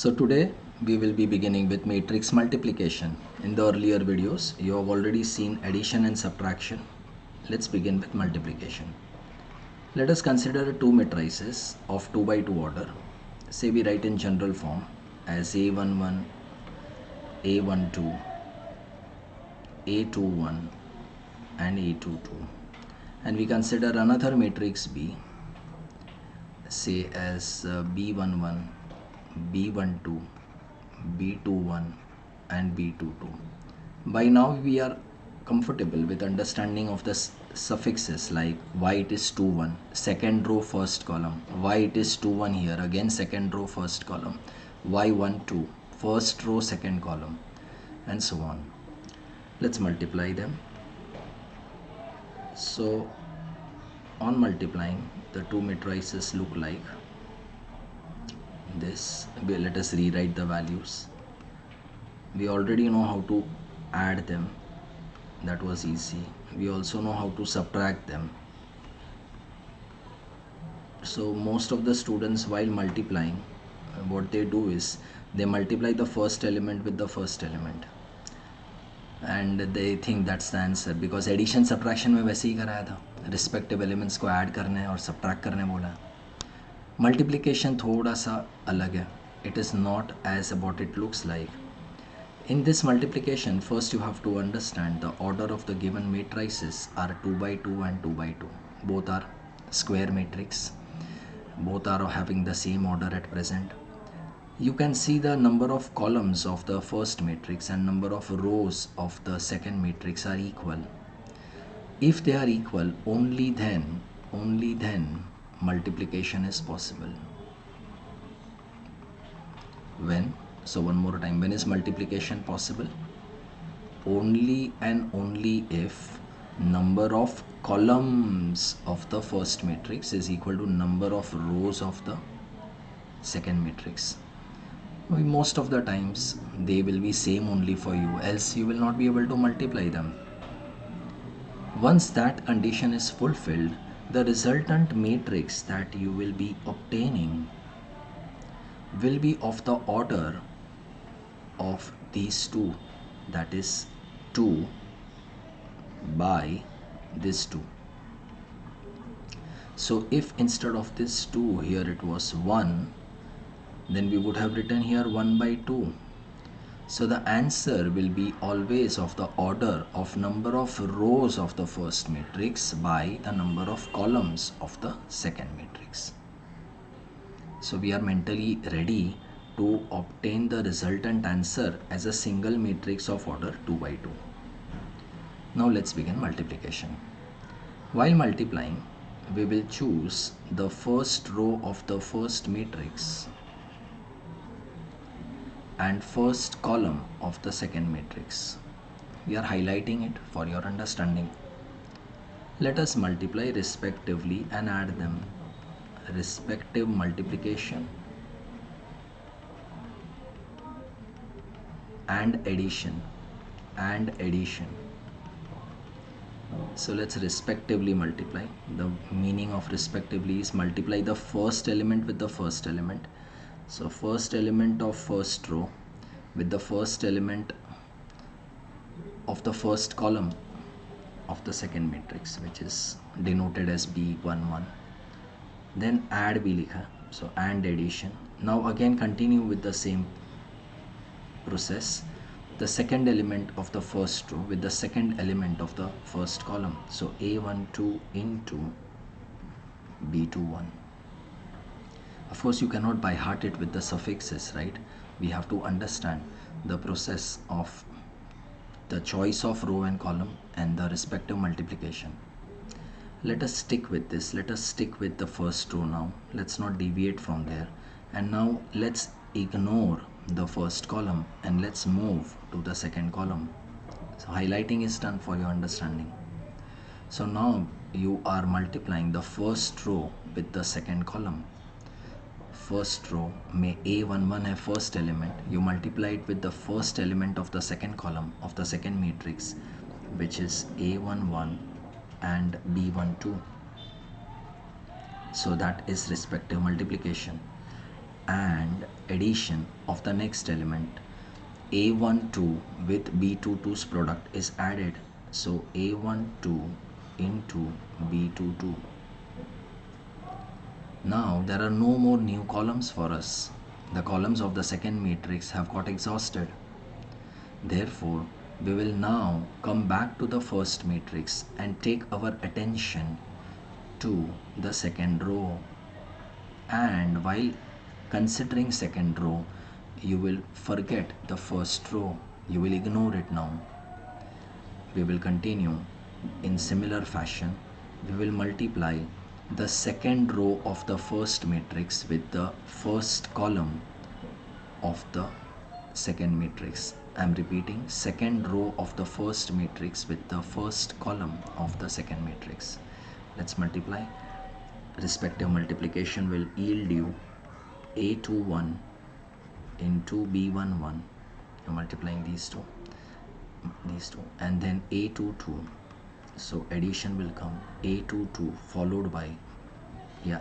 So today we will be beginning with matrix multiplication. In the earlier videos you have already seen addition and subtraction. Let's begin with multiplication. Let us consider two matrices of 2 by 2 order. Say we write in general form as A11, A12, A21 and A22, and we consider another matrix B, say as B11, B12, B21 and B22. By now we are comfortable with understanding of the suffixes like why it is 2 1, second row first column, why it is 2 1 here, again second row first column, why 1 2, first row second column, and so on. Let's multiply them. So on multiplying, the two matrices look like this. Let us rewrite the values. We already know how to add them, that was easy. We also know how to subtract them. So most of the students, while multiplying, what they do is they multiply the first element with the first element and they think that's the answer, because addition subtraction में वैसे ही कराया था, respective elements को add करने और subtract करने बोला. Multiplication थोड़ा सा अलग है. It is not as what it looks like. In this multiplication, first you have to understand the order of the given matrices are 2 by 2 and 2 by 2. Both are square matrix. Both are having the same order at present. You can see the number of columns of the first matrix and number of rows of the second matrix are equal. If they are equal, only then multiplication is possible. When? So one more time, when is multiplication possible? Only and only if number of columns of the first matrix is equal to number of rows of the second matrix. Most of the times they will be same only for you, else you will not be able to multiply them. Once that condition is fulfilled, the resultant matrix that you will be obtaining will be of the order of these two, that is 2 by this 2. So if instead of this 2 here it was 1, then we would have written here 1 by 2. So the answer will be always of the order of number of rows of the first matrix by the number of columns of the second matrix. So we are mentally ready to obtain the resultant answer as a single matrix of order 2 by 2. Now let's begin multiplication. While multiplying, we will choose the first row of the first matrix and first column of the second matrix. We are highlighting it for your understanding. Let us multiply respectively and add them. Respective multiplication and addition. So let's respectively multiply. The meaning of respectively is multiply the first element with the first element. So first element of first row with the first element of the first column of the second matrix, which is denoted as B11. Then add भी लिखा, so and addition. Now again continue with the same process. The second element of the first row with the second element of the first column, so A12 into B21. Of course you cannot by heart it with the suffixes, right? We have to understand the process of the choice of row and column and the respective multiplication. Let us stick with this. Let us stick with the first row now. Let's not deviate from there. And now let's ignore the first column and let's move to the second column. So highlighting is done for your understanding. So now you are multiplying the first row with the second column. First row may A11 have first element, you multiply it with the first element of the second column of the second matrix, which is A11 and B12. So that is respective multiplication. and addition of the next element. A12 with B22's product is added. So A12 into B22. Now there are no more new columns for us. The columns of the second matrix have got exhausted. Therefore, we will now come back to the first matrix and take our attention to the second row. And while considering second row, you will forget the first row. You will ignore it now. We will continue in similar fashion. We will multiply the second row of the first matrix with the first column of the second matrix. I am repeating, second row of the first matrix with the first column of the second matrix. Let's multiply. Respective multiplication will yield you A21 into B11. You're multiplying these two, and then A22. So addition will come A22 followed by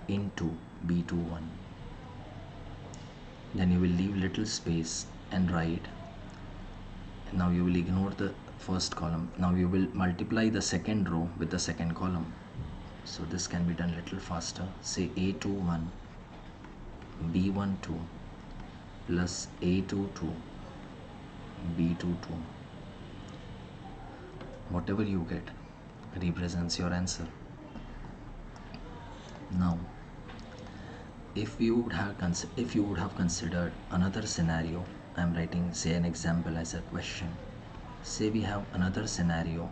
into B21. Then you will leave little space and write. Now you will ignore the first column. Now you will multiply the second row with the second column. So this can be done little faster. Say A21 B12 plus A22 B22. Whatever you get represents your answer. Now, if you would have considered another scenario, I am writing say an example as a question. Say we have another scenario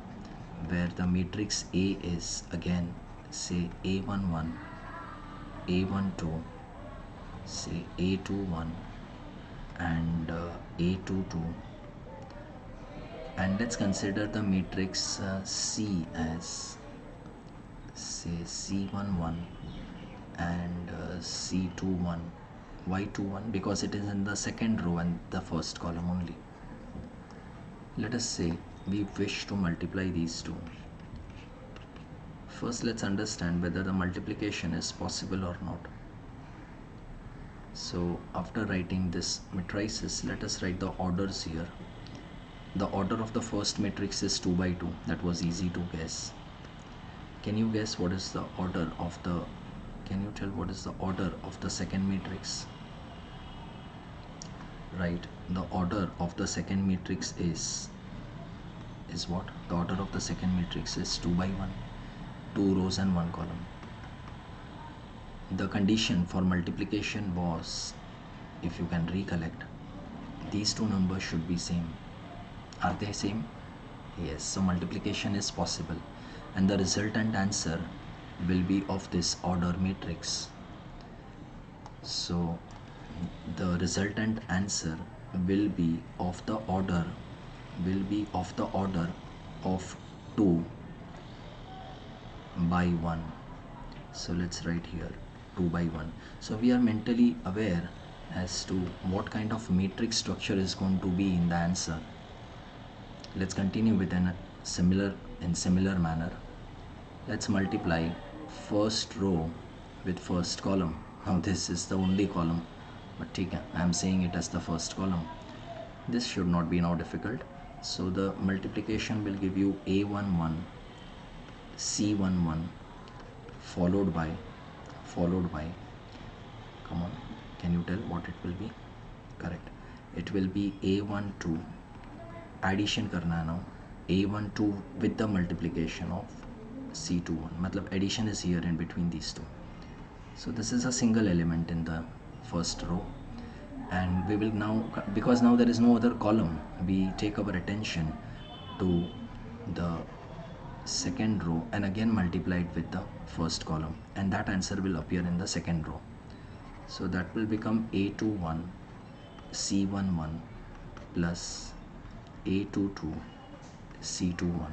where the matrix A is again say A11, A12, say A21 and A22, and let's consider the matrix C as say C11 and C21. Why 21? Because it is in the second row and the first column only. Let us say we wish to multiply these two. First, let's understand whether the multiplication is possible or not. So after writing this matrices, let us write the orders here. The order of the first matrix is 2 by 2. That was easy to guess. Can you guess what is the order of the, can you tell what is the order of the second matrix? Right, the order of the second matrix is what? The order of the second matrix is 2 by 1, 2 rows and 1 column. The condition for multiplication was, if you can recollect, these two numbers should be same. Are they same? Yes, so multiplication is possible and the resultant answer will be of this order matrix. So the resultant answer will be of the order of 2 by 1. So let's write here 2 by 1. So we are mentally aware as to what kind of matrix structure is going to be in the answer. Let's continue with in similar manner. Let's multiply first row with first column. Now this is the only column, but I am saying it as the first column. This should not be now difficult. So the multiplication will give you A11 C11 followed by, come on, can you tell what it will be? Correct, it will be A12, addition karna now, A12 with the multiplication of C21. Matlab addition is here in between these two. So this is a single element in the first row, and we will now, because now there is no other column, we take our attention to the second row and again multiply it with the first column, and that answer will appear in the second row. So that will become A21 C11 plus A22 C21.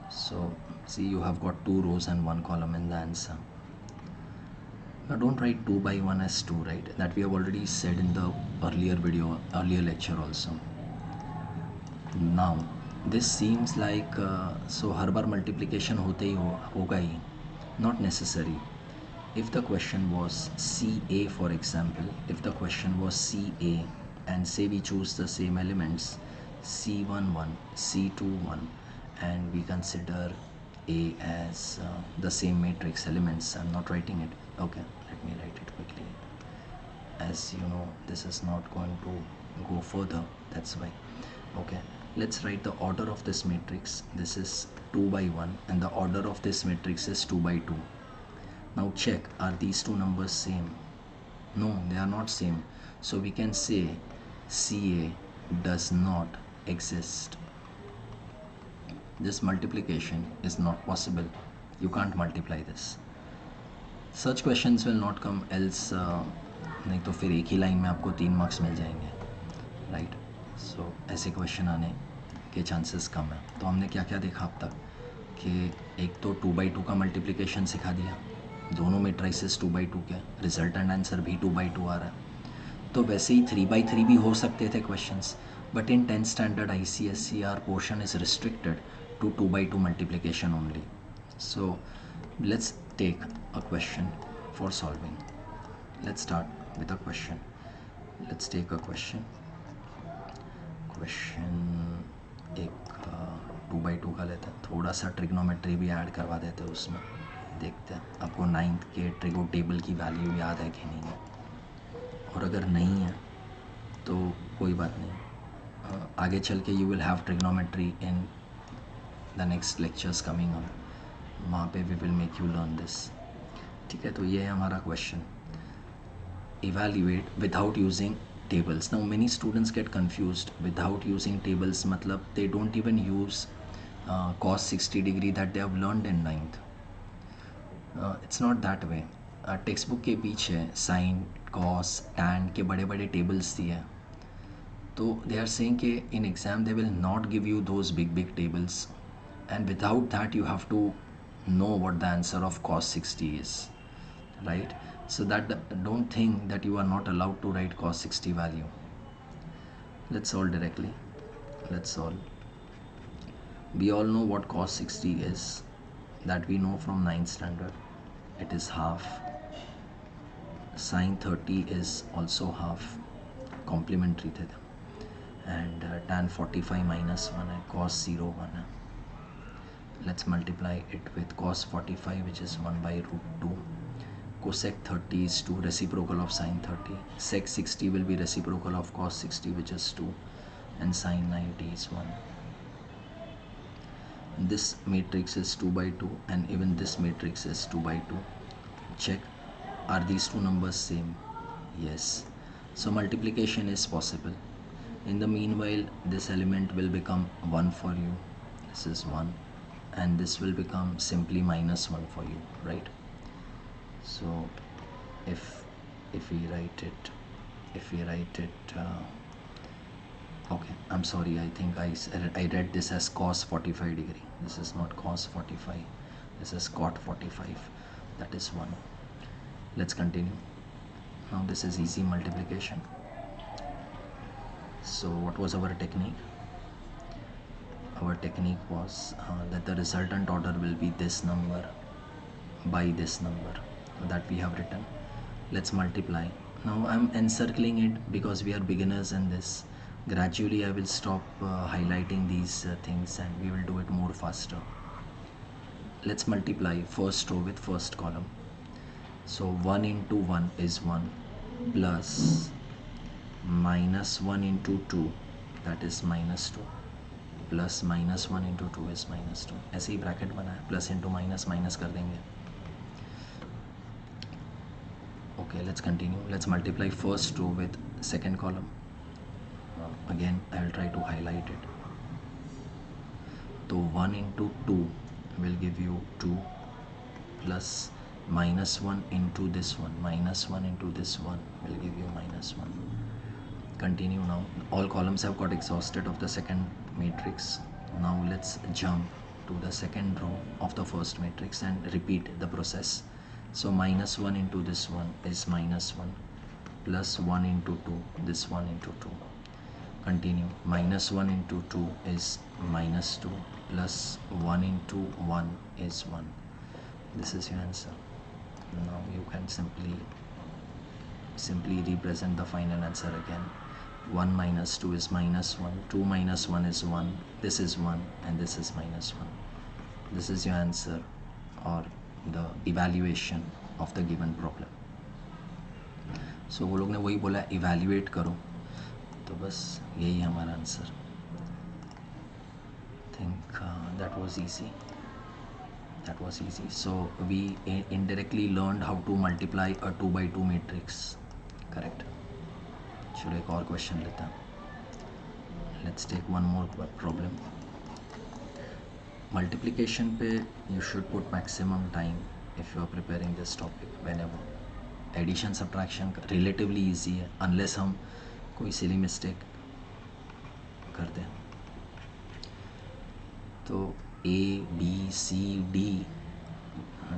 So see, you have got 2 rows and 1 column in the answer. Now don't write 2 by 1 as 2, right? That we have already said in the earlier lecture also. Now this seems like so her bar multiplication होते ही होगा ही, not necessary. If the question was CA, for example, if the question was CA and say we choose the same elements C11, C21, and we consider A as the same matrix elements. I'm not writing it. Okay, let me write it quickly. As you know, this is not going to go further, that's why. Okay, let's write the order of this matrix. This is 2 by 1 and the order of this matrix is 2 by 2. Now check, are these two numbers same? No, they are not same. So we can say CA does not exist. This multiplication is not possible. You can't multiply this. Such questions will not come, else नहीं तो फिर एक ही line में आपको 3 marks मिल जाएंगे, right? सो ऐसे question आने के चांसेस कम है. तो हमने क्या क्या देखा अब तक कि एक तो 2 by 2 का मल्टीप्लिकेशन सिखा दिया, दोनों मेट्राइसेस 2 by 2 के, रिजल्टेंट आंसर भी 2 by 2 आ रहा है. तो वैसे ही 3 by 3 भी हो सकते थे questions, but in 10th standard ICSE our portion is restricted to 2 by 2 multiplication only. So let's take a question for solving. Let's start with a question. Let's take a question एक 2 by 2 का लेते हैं, थोड़ा सा trigonometry भी add करवा देते हैं उसमें. देखते हैं आपको 9th के ट्रिगो टेबल की वैल्यू याद है कि नहीं है, और अगर नहीं है तो कोई बात नहीं, आगे चल के you will have trigonometry in the next lectures coming on, वहाँ पे we will make you learn this. ठीक है, तो ये है हमारा question. Evaluate without using tables. Now many students get confused. Without using tables मतलब they don't even use cos 60 degree that they have learned in 9th. It's not that way. Text के पीछे sign, cos, tan के बड़े बड़े tables दिए हैं. तो they are saying कि in exam they will not give you those big tables, and without that you have to know what the answer of cos 60 is, right? So that don't think that you are not allowed to write cos 60 value. Let's solve directly. Let's solve. We all know what cos 60 is, that we know from 9th standard. It is half. Sin 30 is also half, complementary थे, and tan 45 minus 1 है, cos 0 1 है. Let's multiply it with cos 45, which is 1 by root 2. Cosec 30 is 2, reciprocal of sin 30. Sec 60 will be reciprocal of cos 60, which is 2, and sin 90 is 1. This matrix is 2 by 2 and even this matrix is 2 by 2. Check, are these two numbers same? Yes. So multiplication is possible. In the meanwhile, this element will become 1 for you. This is 1. And this will become simply minus 1 for you, right? So if we write it, okay, I'm sorry, I think I read this as cos 45 degree. This is not cos 45, this is cot 45. That is 1. Let's continue. Now this is easy multiplication. So what was our technique? Our technique was that the resultant order will be this number by this number that we have written. Let's multiply. Now I'm encircling it because we are beginners in this. Gradually I will stop highlighting these things and we will do it more faster. Let's multiply first row with first column. So 1 into 1 is 1 plus minus 1 into 2, that is minus 2, plus minus 1 into 2 is minus 2. ऐसे ही bracket बना है, plus into minus minus कर देंगे. Okay, let's continue. Let's multiply first row with second column. Again I will try to highlight it. तो 1 into 2 will give you 2 plus minus 1 into this one, minus 1 into this one will give you minus 1. Continue now. All columns have got exhausted of the second matrix. Now let's jump to the second row of the first matrix and repeat the process. So minus 1 into this one is minus 1 plus 1 into 2, this 1 into 2. Continue. Minus 1 into 2 is minus 2 plus 1 into 1 is 1. This is your answer. now you can simply represent the final answer again. 1 minus 2 is minus 1, 2 minus 1 is 1, this is 1 and this is minus 1. This is your answer or the evaluation of the given problem. So वो लोग ने वही बोला evaluate करो, तो बस यही हमारा answer. Think that was easy. So we indirectly learned how to multiply a 2 by 2 matrix. Correct. चलो एक और क्वेश्चन लेते हैं. Let's take one more problem. Multiplication पे you should put maximum time if you are preparing this topic. Whenever addition subtraction relatively easy है, unless हम कोई silly mistake कर दें. तो A B C D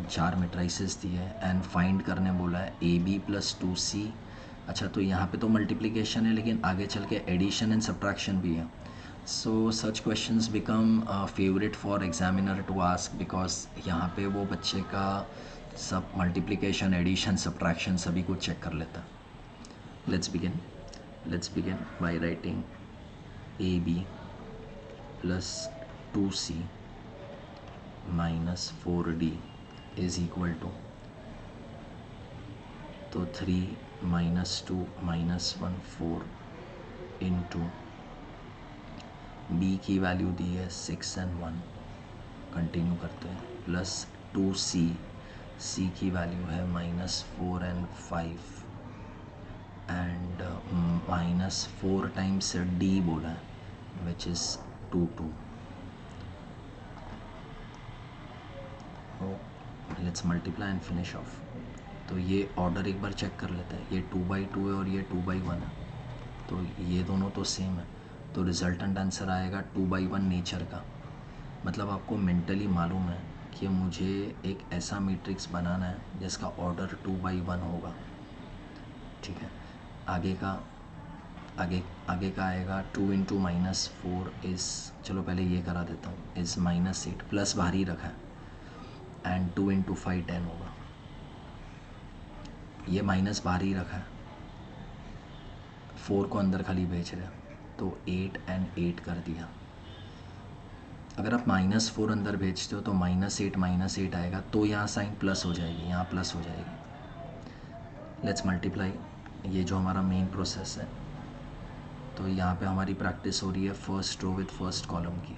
4 matrices दिए है एंड फाइंड करने बोला है AB प्लस 2C. अच्छा, तो यहाँ पे तो मल्टीप्लिकेशन है लेकिन आगे चल के एडिशन एंड सब्ट्रैक्शन भी है. So such questions become favourite for examiner to ask, because यहाँ पे वो बच्चे का सब मल्टीप्लिकेशन एडिशन सब्ट्रैक्शन सभी कुछ चेक कर लेता. Let's begin by writing AB plus 2C minus 4D is equal to, तो 3 माइनस 2 माइनस 1 4 इंटू B की वैल्यू दी है 6 एंड 1, कंटिन्यू करते हैं, प्लस 2C, C की वैल्यू है minus 4 and 5 and minus 4 times D बोला है which is 2 2. Let's multiply and finish off. तो ये ऑर्डर एक बार चेक कर लेते हैं. ये 2 by 2 है और ये 2 by 1 है, तो ये दोनों तो सेम है, तो रिजल्टेंट आंसर आएगा 2 by 1 नेचर का. मतलब आपको मेंटली मालूम है कि मुझे एक ऐसा मैट्रिक्स बनाना है जिसका ऑर्डर 2 by 1 होगा. ठीक है, आगे का आएगा 2 इंटू माइनस 4 इज़, चलो पहले ये करा देता हूँ, इज़ माइनस 8, प्लस बाहर ही रखा है, एंड 2 इंटू 5 10 होगा. ये माइनस बाहर ही रखा है, 4 को अंदर खाली भेज रहे हैं, तो 8 एंड 8 कर दिया. अगर आप माइनस 4 अंदर भेजते हो तो माइनस 8 आएगा, तो यहाँ साइन प्लस हो जाएगी, यहाँ प्लस हो जाएगी. Let's multiply. ये जो हमारा मेन प्रोसेस है, तो यहाँ पे हमारी प्रैक्टिस हो रही है first row with first column की.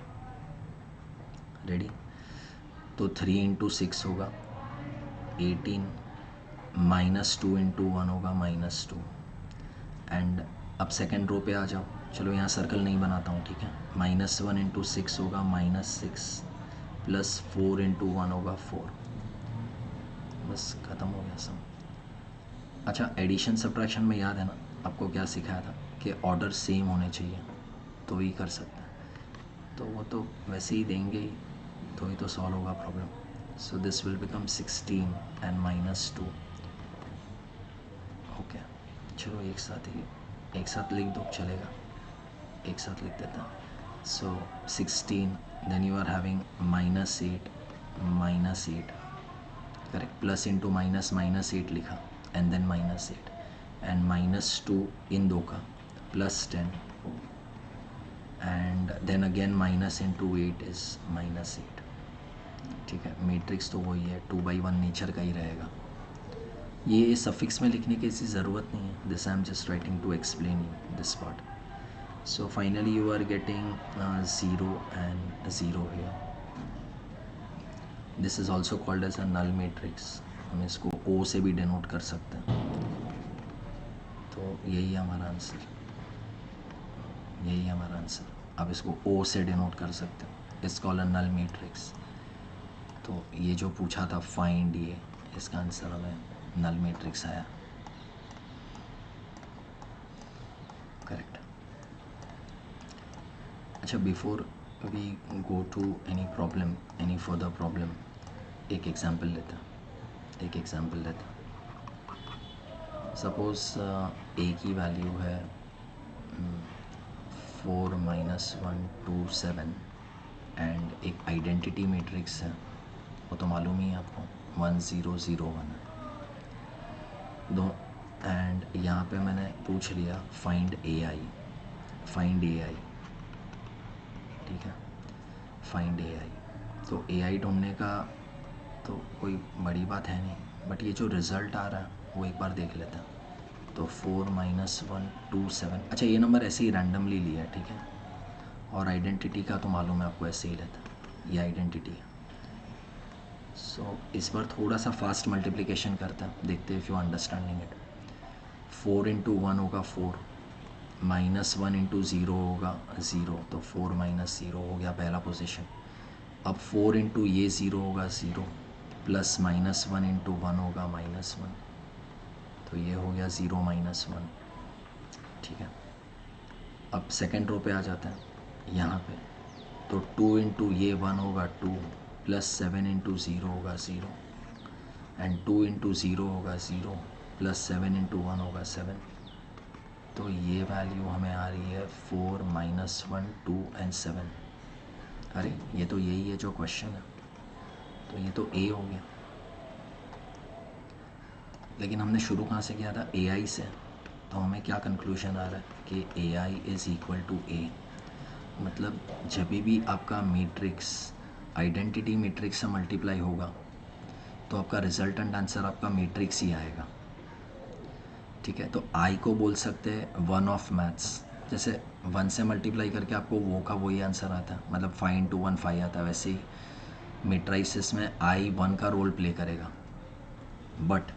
रेडी. तो 3 इंटू 6 होगा 18, माइनस 2 इंटू 1 होगा माइनस 2. एंड अब सेकेंड रो पे आ जाओ. चलो यहाँ सर्कल नहीं बनाता हूँ, ठीक है. माइनस 1 इंटू 6 होगा माइनस 6, प्लस 4 इंटू 1 होगा 4. बस ख़त्म हो गया सब. अच्छा, एडिशन सब्ट्रैक्शन में याद है ना आपको क्या सिखाया था कि ऑर्डर सेम होने चाहिए तो ही कर सकते हैं. तो वो तो वैसे ही देंगे ही, तो ही तो सॉल्व होगा problem. So this will become 16 and minus 2. Okay, चलो एक साथ लिख दो, चलेगा, एक साथ लिख देता. So 16, then you are having minus 8 correct, plus into minus 8 लिखा, and then minus 8 and minus 2 इन दो का, plus 10 and then again minus into 8 is minus 8. ठीक है, मैट्रिक्स तो वही है, 2 by 1 नेचर का ही रहेगा. ये सफिक्स में लिखने की ऐसी ज़रूरत नहीं है. This I am just writing to explain you this part. So finally you are getting 0 and 0 here. This is also called as a null matrix. हम इसको O से भी डिनोट कर सकते हैं. तो यही है हमारा आंसर. आप इसको O से डिनोट कर सकते हो. It's called a null matrix. तो ये जो पूछा था फाइंड, ये इसका आंसर हमें नल मैट्रिक्स आया. करेक्ट. अच्छा, before we go to any further problem, एक एग्जांपल लेते हैं. सपोज A की वैल्यू है 4 माइनस 1 2 7 एंड एक आइडेंटिटी मैट्रिक्स है, वो तो मालूम ही है आपको, 1 0 0 1 है. दो, एंड यहाँ पे मैंने पूछ लिया फाइंड ए आई, फाइंड ए आई, ठीक है, फाइंड ए आई। तो ए आई ढूंढने का तो कोई बड़ी बात है नहीं, बट ये जो रिज़ल्ट आ रहा है वो एक बार देख लेते हैं। तो 4 - 1 2 7, अच्छा ये नंबर ऐसे ही रैंडमली लिया है, ठीक है, और आइडेंटिटी का तो मालूम है आपको, ऐसे ही लेता है, ये आइडेंटिटी है। सो इस बार थोड़ा सा फास्ट मल्टीप्लिकेशन करते हैं, देखते हैं इफ़ यू अंडरस्टैंडिंग इट। 4 × 1 होगा 4, -1 × 0 होगा 0, तो 4 - 0 हो गया पहला पोजीशन। अब 4 × ये 0 होगा 0, प्लस -1 × 1 होगा -1, तो ये हो गया 0 - 1, ठीक है। अब सेकेंड रो पे आ जाते हैं यहाँ पे, तो 2 × ये 1 होगा 2, प्लस 7 × 0 होगा 0, एंड 2 × 0 होगा 0, प्लस 7 × 1 होगा 7। तो ये वैल्यू हमें आ रही है 4 - 1 2 एंड 7। अरे ये तो यही है जो क्वेश्चन है, तो ये तो ए हो गया। लेकिन हमने शुरू कहाँ से किया था, ए आई से, तो हमें क्या कंक्लूजन आ रहा है कि ए आई इज़ इक्वल टू ए। मतलब जब भी आपका मैट्रिक्स आइडेंटिटी मैट्रिक्स से मल्टीप्लाई होगा तो आपका रिजल्टेंट आंसर आपका मैट्रिक्स ही आएगा, ठीक है। तो आई को बोल सकते हैं वन ऑफ मैथ्स, जैसे 1 से मल्टीप्लाई करके आपको वो का वही आंसर आता है, मतलब 5 × 1 5 आता है, वैसे ही मैट्रिसेस में आई 1 का रोल प्ले करेगा। बट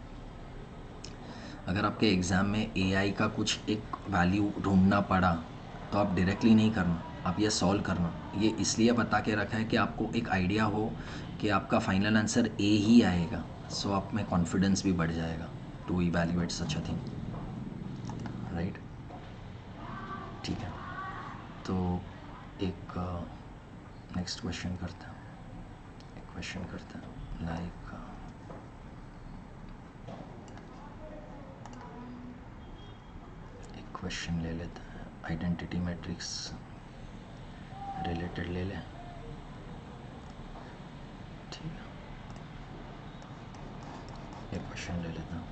अगर आपके एग्ज़ाम में ए आई का कुछ एक वैल्यू ढूंढना पड़ा तो आप डायरेक्टली नहीं करना, आप ये सॉल्व करना। ये इसलिए बता के रखा है कि आपको एक आइडिया हो कि आपका फाइनल आंसर ए ही आएगा, सो आप में कॉन्फिडेंस भी बढ़ जाएगा to evaluate such a thing, right, ठीक है। तो एक नेक्स्ट क्वेश्चन करते हैं, एक क्वेश्चन करते हैं लाइक क्वेश्चन ले लेते हैं, आइडेंटिटी मैट्रिक्स रिलेटेड ले लें, ठीक है, एक क्वेश्चन ले लेता हूँ।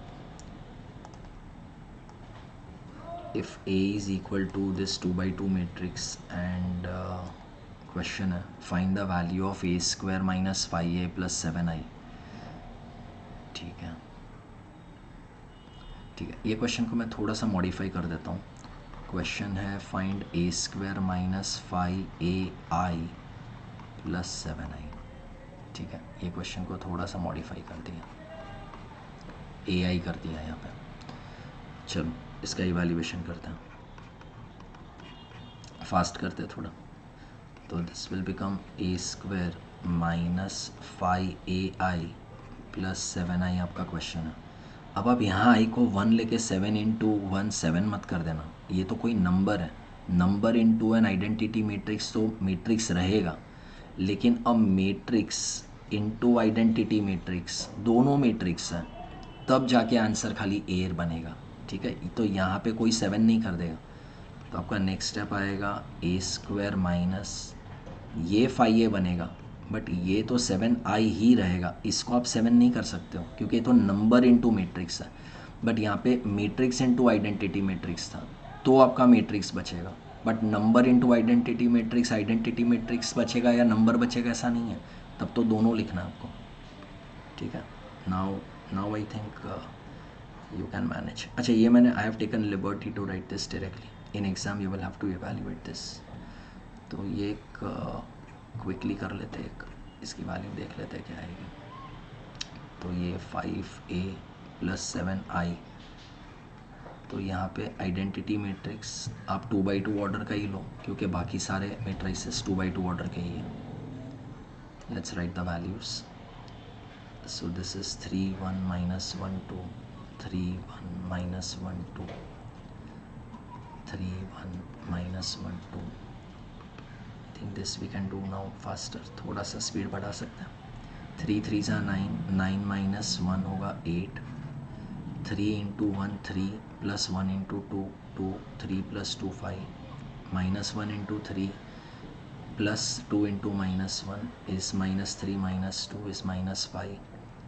If A is equal to this 2x2 matrix and question है find the value of A² - 5A + 7I, ठीक है, ठीक है। ये क्वेश्चन को मैं थोड़ा सा मॉडिफाई कर देता हूँ। क्वेश्चन है फाइंड A² - 5AI + 7I, ठीक है। ये क्वेश्चन को थोड़ा सा मॉडिफाई कर दिया, AI कर दिया यहाँ पे। चलो इसका इवैल्यूएशन करते हैं, फास्ट करते हैं थोड़ा। तो this will become A² - 5AI + 7I आपका क्वेश्चन है। अब आप यहाँ आई को 1 लेके 7 × 1 7 मत कर देना, ये तो कोई नंबर है, number into an identity matrix तो मैट्रिक्स रहेगा, लेकिन अब मैट्रिक्स इनटू आइडेंटिटी मैट्रिक्स दोनों मैट्रिक्स हैं, तब जाके आंसर खाली एयर बनेगा, ठीक है। तो यहाँ पे कोई 7 नहीं कर देगा, तो आपका नेक्स्ट स्टेप आएगा A² - ये 5A बनेगा, बट ये तो 7I ही रहेगा, इसको आप 7 नहीं कर सकते हो क्योंकि ये तो नंबर इनटू मैट्रिक्स है। बट यहाँ पे मैट्रिक्स इनटू आइडेंटिटी मैट्रिक्स था, तो आपका मैट्रिक्स बचेगा, but number into identity matrix बचेगा या नंबर बचेगा ऐसा नहीं है, तब तो दोनों लिखना है आपको, ठीक है। Now I think you can manage. अच्छा ये मैंने I have taken liberty to write this directly, in exam you will have to evaluate this. तो ये एक क्विकली कर लेते हैं, एक इसकी वैल्यू देख लेते हैं क्या आएगी। तो ये 5A + 7I, तो यहाँ पे आइडेंटिटी मैट्रिक्स आप 2x2 ऑर्डर का ही लो क्योंकि बाकी सारे मैट्रिसेस 2x2 ऑर्डर के ही हैं। Let's write the values. So this is 3 1 - 1 2, 3 1 - 1 2, 3 1 - 1 2। I think this we can do now faster, थोड़ा सा स्पीड बढ़ा सकते हैं। 3 3 = 9, 9 - 1 होगा 8, 3 × 1 3 + 1 × 2 2, 3 + 2 5, -1 × 3 + 2 × -1 is -3 - 2 is -5,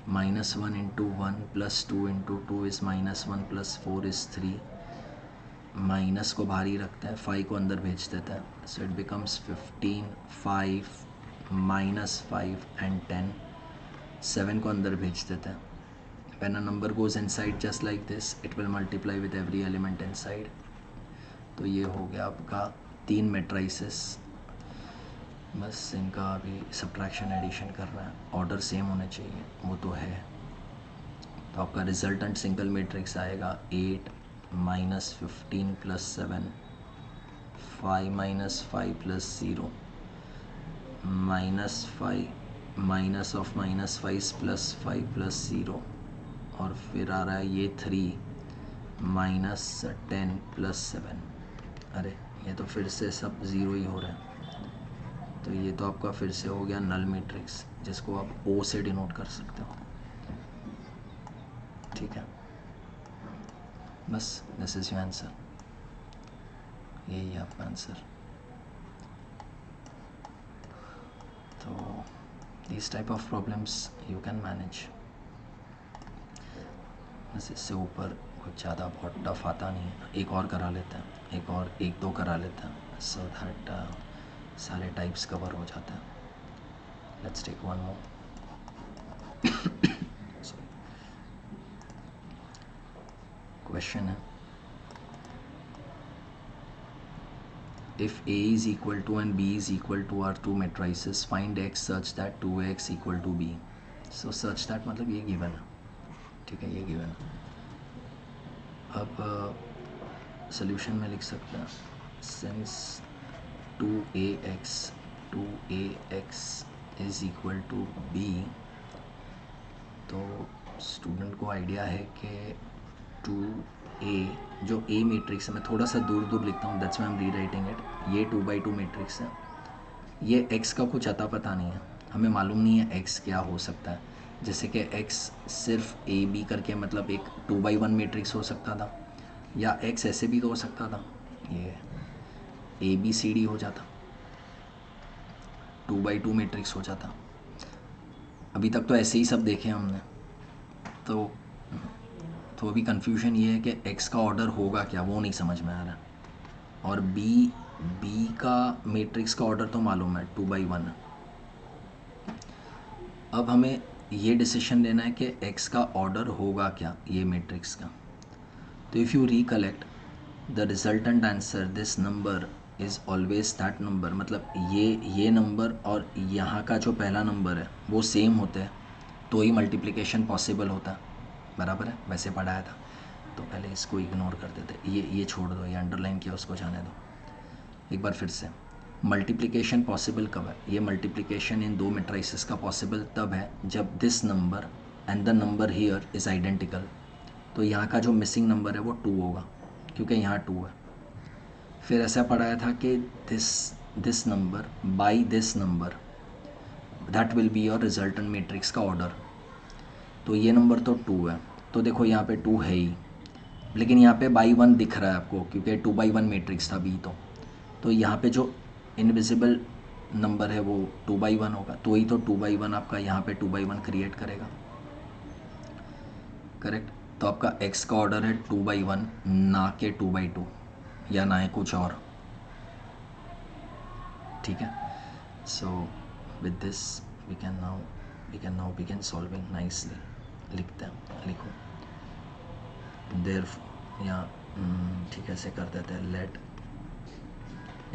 -1 into 1 + 2 into 2 is -1 + 4 is 3, minus को बाहर ही रखते हैं, 5 को अंदर भेज देते हैं, सो इट बिकम्स 15, 5 -5 एंड 10, 7 को अंदर भेज देते हैं. When a number goes inside just like this, it will multiply with every element inside. तो ये हो गया आपका 3 मेट्राइसिस. बस इनका अभी सब्ट्रैक्शन एडिशन करना है, ऑर्डर सेम होने चाहिए, वो तो है. तो आपका रिजल्टेंट सिंगल मैट्रिक्स आएगा 8 -15 + 7, 5 -5 + 0, -5 माइनस ऑफ -5 + 5 + 0, और फिर आ रहा है ये 3 -10 + 7. अरे ये तो फिर से सब ज़ीरो ही हो रहा है. तो ये तो आपका फिर से हो गया नल मैट्रिक्स, जिसको आप ओ से डिनोट कर सकते हो. ठीक है, बस दिस इज़ योर आंसर, यही है आपका आंसर. तो this type of problems you can manage. बस इससे ऊपर कुछ ज़्यादा बहुत टफ आता नहीं है. एक और करा लेते हैं, एक दो करा लेते हैं, सो दैट सारे टाइप्स कवर हो जाते हैं. Let's take one more. Question है, if A is equal to and B is equal to are two matrices, find X such that 2X equal to B. So such that मतलब ये given है, ठीक है, ये given है. अब solution में लिख सकते हैं, since 2AX is equal to B, तो स्टूडेंट को आइडिया है कि 2A जो A मैट्रिक्स है, मैं थोड़ा सा दूर दूर लिखता हूँ, that's why I am rewriting it. ये 2/2 मैट्रिक्स है. ये X का कुछ अता पता नहीं है, हमें मालूम नहीं है X क्या हो सकता है. जैसे कि X सिर्फ AB करके मतलब एक 2/1 मैट्रिक्स हो सकता था, या X ऐसे भी तो हो सकता था, ये ABCD हो जाता, 2/2 मैट्रिक्स हो जाता. अभी तक तो ऐसे ही सब देखे हमने. तो अभी कन्फ्यूजन ये है कि X का ऑर्डर होगा क्या, वो नहीं समझ में आ रहा. और B का मैट्रिक्स का ऑर्डर तो मालूम है, 2/1. अब हमें ये डिसीजन लेना है कि X का ऑर्डर होगा क्या ये मैट्रिक्स का. तो if you recollect the resultant answer, this number is always that number. मतलब ये नंबर और यहाँ का जो पहला नंबर है वो सेम होते हैं, तो ही मल्टीप्लिकेशन पॉसिबल होता है. बराबर है, वैसे पढ़ाया था. तो पहले इसको इग्नोर कर देते, ये छोड़ दो, ये अंडरलाइन किया उसको जाने दो. एक बार फिर से, मल्टीप्लिकेशन पॉसिबल कब है? ये मल्टीप्लिकेशन इन दो मैट्रिसेस का पॉसिबल तब है जब this number and the number here is identical. तो यहाँ का जो मिसिंग नंबर है वो 2 होगा, क्योंकि यहाँ 2 है. फिर ऐसा पढ़ाया था कि this number by this number, that will be your resultant matrix का ऑर्डर. तो ये नंबर तो 2 है, तो देखो यहाँ पे 2 है ही, लेकिन यहाँ पे बाई 1 दिख रहा है आपको, क्योंकि 2/1 मैट्रिक्स था B. तो यहाँ पे जो इनविजिबल नंबर है वो 2/1 होगा, तो ही तो 2/1 आपका यहाँ पे 2/1 क्रिएट करेगा. करेक्ट. तो आपका X का ऑर्डर है 2/1, ना के 2/2, या ना है कुछ और. ठीक है. So with this we can now begin solving nicely. लिखते हैं, लिखो. देयरफॉर या ठीक है, ऐसे कर देते हैं, let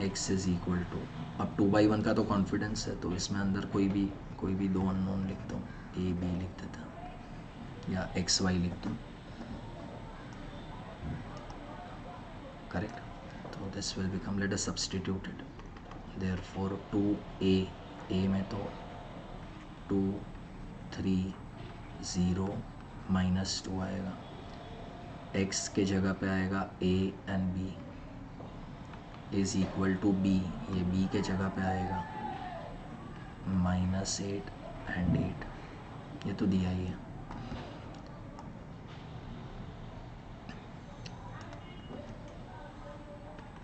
X is equal to, अब 2/1 का तो कॉन्फिडेंस है, तो इसमें अंदर कोई भी दो अननोन लिखता हूँ, AB लिख देता हूँ या XY लिख दूँ. करेक्ट. तो this will become, let us substitute it. Therefore 2A में तो 2 3 0 -2 आएगा. X के जगह पे आएगा A and B is equal to B, ये B के जगह पे आएगा -8 एंड 8, ये तो दिया ही है.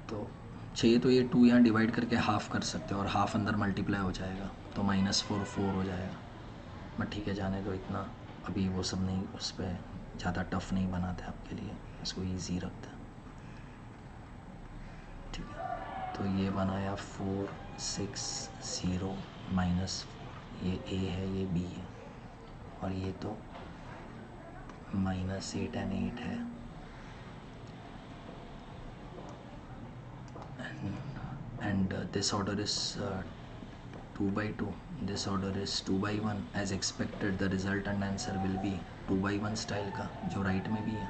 तो चाहिए तो ये 2 यहाँ डिवाइड करके हाफ कर सकते हो, और हाफ अंदर मल्टीप्लाई हो जाएगा, तो -4 4 हो जाएगा. बट ठीक है, जाने दो इतना. अभी वो सब नहीं, उस पर ज़्यादा टफ नहीं बनाते आपके लिए, इसको इजी रखते हैं। ठीक है, तो ये बनाया 4 6 0 -4, ये ए है ये बी है, और ये तो -8 and 8 है, and this order is 2 by 2, this order is 2 by 1, as expected the result and answer will be 2 by 1 style का, जो राइट में भी है।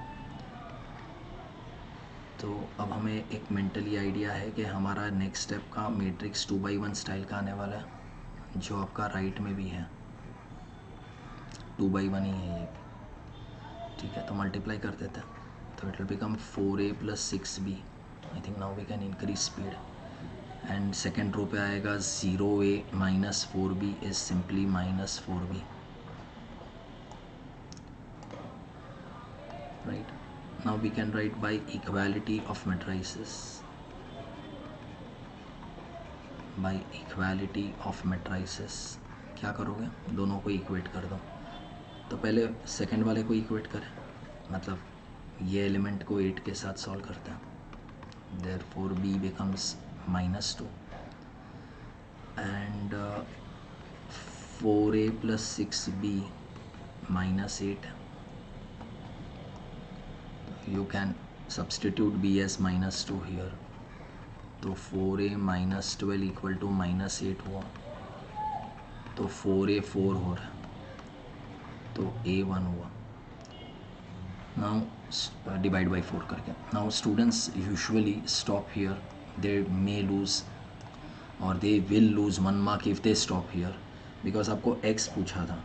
तो अब हमें एक मेंटली आइडिया है कि हमारा नेक्स्ट स्टेप का मैट्रिक्स 2 by 1 स्टाइल का आने वाला है, जो आपका राइट में भी है, 2 by 1 ही है ये। ठीक है, तो मल्टीप्लाई कर देते हैं, तो it will become 4a + 6b। I think now we can increase speed, and second row पे आएगा 0a - 4b is simply -4b, right. Now we can write by equality of matrices, by equality of matrices क्या करोगे, दोनों को equate कर दो। तो पहले सेकंड वाले को इक्वेट करें, मतलब ये एलिमेंट को 8 के साथ सॉल्व करते हैं, therefore b becomes -2 and 4a + 6b -8, you can substitute b as -2 here, तो 4a - 12 = -8 हुआ, तो 4a 4 हो रहा है, तो a 1 हुआ। Now divide by 4 करके, now students usually stop here, they may lose or they will lose 1 mark if they stop here, because आपको x पूछा था,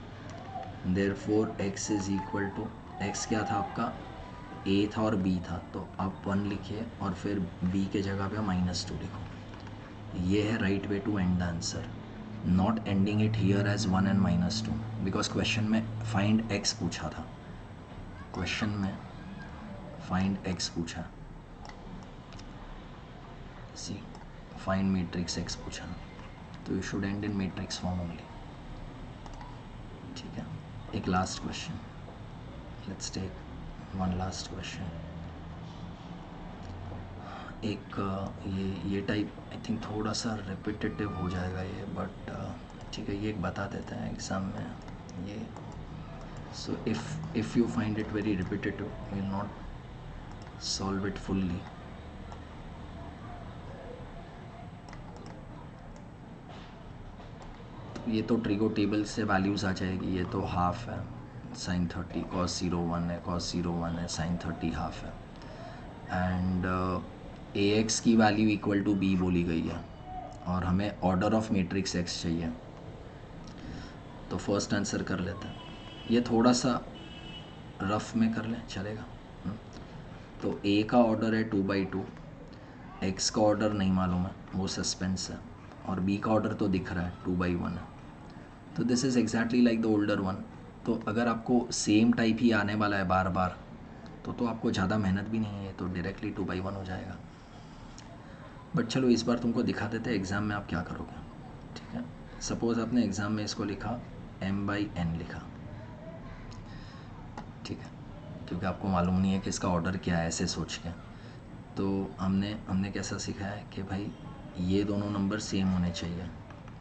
therefore x is equal to, x क्या था आपका, a था और b था, तो आप 1 लिखिए और फिर b के जगह पे -2 लिखो। ये है right way to end the answer, not ending it here as 1 and -2, because question में फाइंड x पूछा था, क्वेश्चन में फाइंड x पूछा, सी फाइंड मैट्रिक्स x पूछा, तो you should end in matrix form only. ठीक है, एक last question, let's take one last question. एक ये टाइप आई थिंक थोड़ा सा रिपीटेटिव हो जाएगा ये, बट ठीक है, ये एक बता देते हैं एग्ज़ाम में ये। So if you find it very repetitive, you will not solve it fully. ये तो ट्रिगो टेबल से वैल्यूज़ आ जाएगी, ये तो हाफ है, sin 30 cos 0 1 है, cos 0 1 है, sin 30 हाफ है, एंड ax की वैल्यू इक्वल टू b बोली गई है, और हमें ऑर्डर ऑफ मैट्रिक्स x चाहिए, तो फर्स्ट आंसर कर लेते हैं। ये थोड़ा सा रफ में कर लें, चलेगा। तो a का ऑर्डर है 2 by 2, x का ऑर्डर नहीं मालूम है, वो सस्पेंस है, और b का ऑर्डर तो दिख रहा है 2 by 1 है, तो this is exactly like the older one. तो अगर आपको सेम टाइप ही आने वाला है बार बार, तो आपको ज़्यादा मेहनत भी नहीं है, तो डायरेक्टली 2 by 1 हो जाएगा। बट चलो इस बार तुमको दिखा देते हैं एग्ज़ाम में आप क्या करोगे। ठीक है, सपोज़ आपने एग्ज़ाम में इसको लिखा m/n लिखा, ठीक है, क्योंकि आपको मालूम नहीं है कि इसका ऑर्डर क्या है ऐसे सोच के, तो हमने कैसा सीखा है कि भाई ये दोनों नंबर सेम होने चाहिए,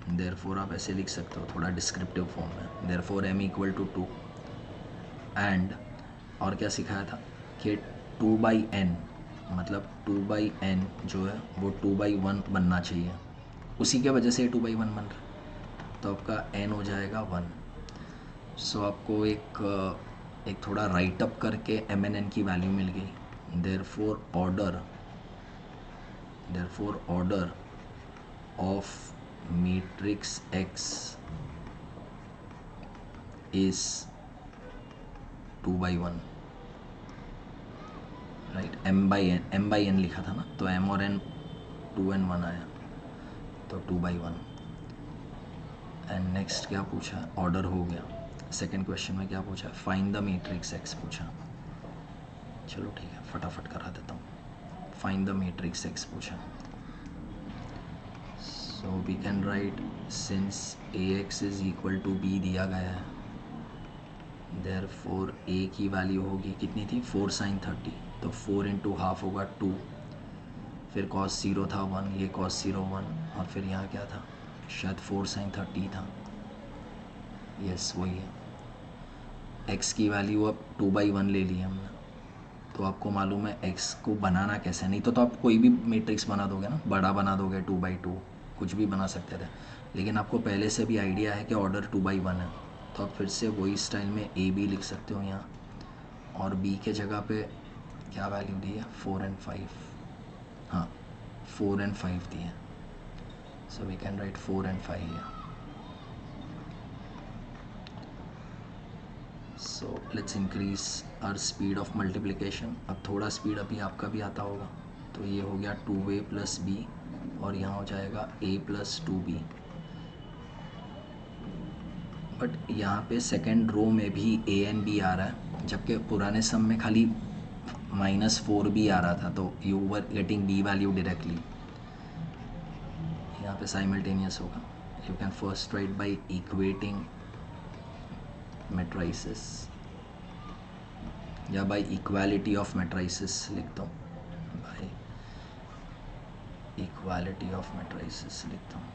देयरफॉर आप ऐसे लिख सकते हो थोड़ा डिस्क्रिप्टिव फॉर्म में, देयरफॉर m = 2, एंड और क्या सिखाया था कि 2 by n मतलब 2 by n जो है वो 2 by 1 बनना चाहिए, उसी के वजह से 2 by 1 बन रहा है, तो आपका n हो जाएगा 1। सो आपको एक थोड़ा राइट अप करके mn की वैल्यू मिल गई, therefore order of matrix x is 2 by 1, right. m by n लिखा था ना, तो m और n 2 and 1 आया, तो 2 by 1। एंड नेक्स्ट क्या पूछा, ऑर्डर हो गया। सेकंड क्वेश्चन में क्या पूछा, फाइंड द मैट्रिक्स x पूछा। चलो ठीक है, फटाफट करा देता हूँ। फाइंड द मैट्रिक्स x पूछा, so we can write since ax is equal to b दिया गया है, देयरफॉर ए की वैल्यू होगी कितनी थी 4 sin 30, तो 4 इंटू हाफ होगा 2, फिर cos 0 था 1, ये cos 0 1, और फिर यहाँ क्या था, शायद 4 sin 30 था, यस वही है। x की वैल्यू अब 2/1 ले ली हमने, तो आपको मालूम है x को बनाना कैसे, नहीं तो आप कोई भी मैट्रिक्स बना दोगे ना, बड़ा बना दोगे 2/2, कुछ भी बना सकते थे, लेकिन आपको पहले से भी आइडिया है कि ऑर्डर 2/1 है, तो आप फिर से वही स्टाइल में ए बी लिख सकते हो यहाँ, और बी के जगह पे क्या वैल्यू दी है 4 and 5, हाँ 4 and 5 दी है, so we can write 4 and 5 here. So let's increase our speed of multiplication. अब थोड़ा स्पीड अभी आपका भी आता होगा, तो ये हो गया 2a + b, और यहाँ हो जाएगा a + 2b, बट यहाँ पे सेकेंड रो में भी a and b आ रहा है, जबकि पुराने सम में खाली -4b आ रहा था, तो you were getting b value directly, यहाँ पे साइमल्टेनियस होगा। You can first write by equating matrices, या बाय इक्वालिटी ऑफ मैट्रिसेस लिखता हूँ, बाय इक्वालिटी ऑफ मैट्रिसेस लिखता हूँ,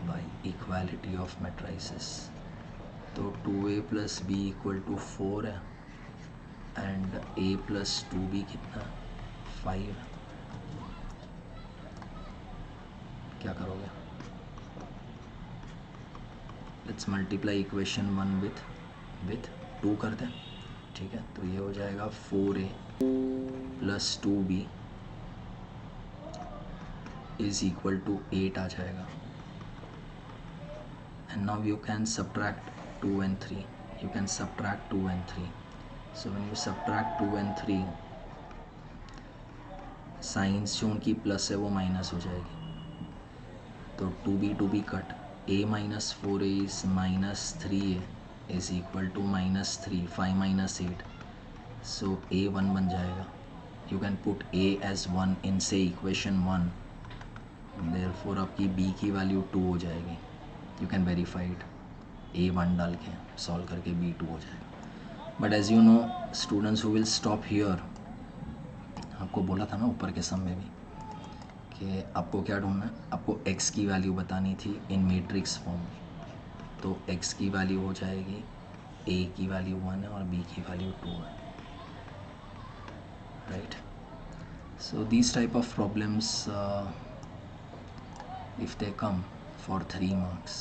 बाय इक्वालिटी ऑफ मैट्रिसेस। तो 2a + b = 4 है, एंड a + 2b कितना 5 है। क्या करोगे, लेट्स मल्टीप्लाई इक्वेशन 1 विथ 2 करते हैं, ठीक है। तो ये हो जाएगा 4a + 2b = 8 आ जाएगा, and now you can subtract 2 and 3, you can subtract 2 and 3, so when you subtract 2 and 3, science जो उनकी प्लस है वो माइनस हो जाएगी, तो 2b cut, a - 4a is -3a is equal to -3, 5 - 8, so a 1 बन जाएगा। you can put a as 1 in say equation 1, therefore आपकी b की वैल्यू 2 हो जाएगी। You can verify it, a 1 डाल के सॉल्व करके b 2 हो जाएगा। But as you know students who will stop here, आपको बोला था ना ऊपर के सम में भी कि आपको क्या ढूंढना है, आपको x की वैल्यू बतानी थी इन मैट्रिक्स फॉर्म, तो x की वैल्यू हो जाएगी, a की वैल्यू 1 है और b की वैल्यू 2 है, right. So these type of problems if they come for 3 marks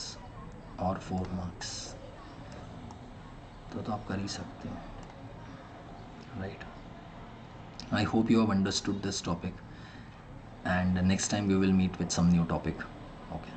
और 4 marks, तो आप कर ही सकते हो, right. I hope you have understood this topic, and next time we will meet with some new topic. Okay.